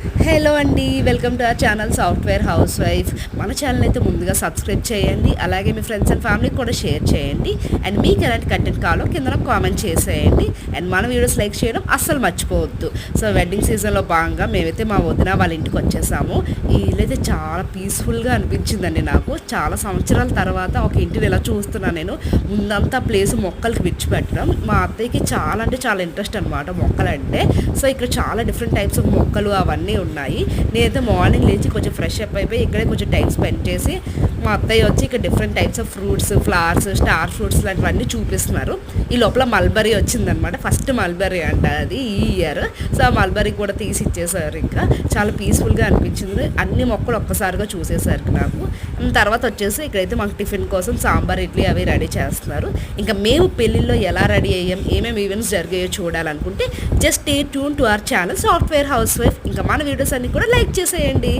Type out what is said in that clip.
Hello అండి, welcome to our channel software house wife. మన channel అయితే ముందుగా సబ్స్క్రైబ్ చేయండి, అలాగే మీ ఫ్రెండ్స్ అండ్ ఫ్యామిలీకి కూడా షేర్ చేయండి. అండ్ మీకు ఎలాంటి కంటెంట్ కావాలో కింద కామెంట్ చేసేయండి. అండ్ మన వీడియోస్ లైక్ చేయడం అస్సలు మర్చిపోవద్దు. సో వెడ్డింగ్ సీజన్లో భాగంగా మేమైతే మా వదిన వాళ్ళ ఇంటికి వచ్చేసాము. ఈ ఇల్లు అయితే చాలా పీస్ఫుల్గా అనిపించిందండి నాకు. చాలా సంవత్సరాల తర్వాత ఒక ఇంటిని ఇలా చూస్తున్నాను నేను. ముందంతా ప్లేస్ మొక్కలకి విడిచిపెట్టడం. మా అత్తయ్యకి చాలా అంటే చాలా ఇంట్రెస్ట్ అనమాట మొక్కలంటే. సో ఇక్కడ చాలా డిఫరెంట్ టైప్స్ ఆఫ్ మొక్కలు అవన్నీ ఉన్నాయి. నేనైతే మార్నింగ్ లేచి కొంచెం ఫ్రెష్ అప్ అయిపోయి ఇక్కడే కొంచెం టైం స్పెండ్ చేసి మా అత్తయ్య వచ్చి ఇక్కడ different types of fruits, flowers, star fruits లాంటివన్నీ చూపిస్తున్నారు. ఈ లోపల మల్బరీ వచ్చిందనమాట. ఫస్ట్ మల్బరీ అంట అది ఈ ఇయర్. సో ఆ మల్బరీ కూడా తీసి ఇచ్చేసారు. ఇంకా చాలా పీస్ఫుల్గా అనిపించింది అన్ని మొక్కలు ఒక్కసారిగా చూసేసరికి నాకు. తర్వాత వచ్చేసి ఇక్కడైతే మాకు టిఫిన్ కోసం సాంబార్, ఇడ్లీ అవి రెడీ చేస్తున్నారు. ఇంకా మేము పెళ్ళిళ్ళలో ఎలా రెడీ అయ్యాం, ఏమేమి ఈవెంట్స్ జరిగాయో చూడాలనుకుంటే just stay tune to our channel software house wife. ఇంకా మన వీడియోస్ అన్ని కూడా లైక్ చేసేయండి.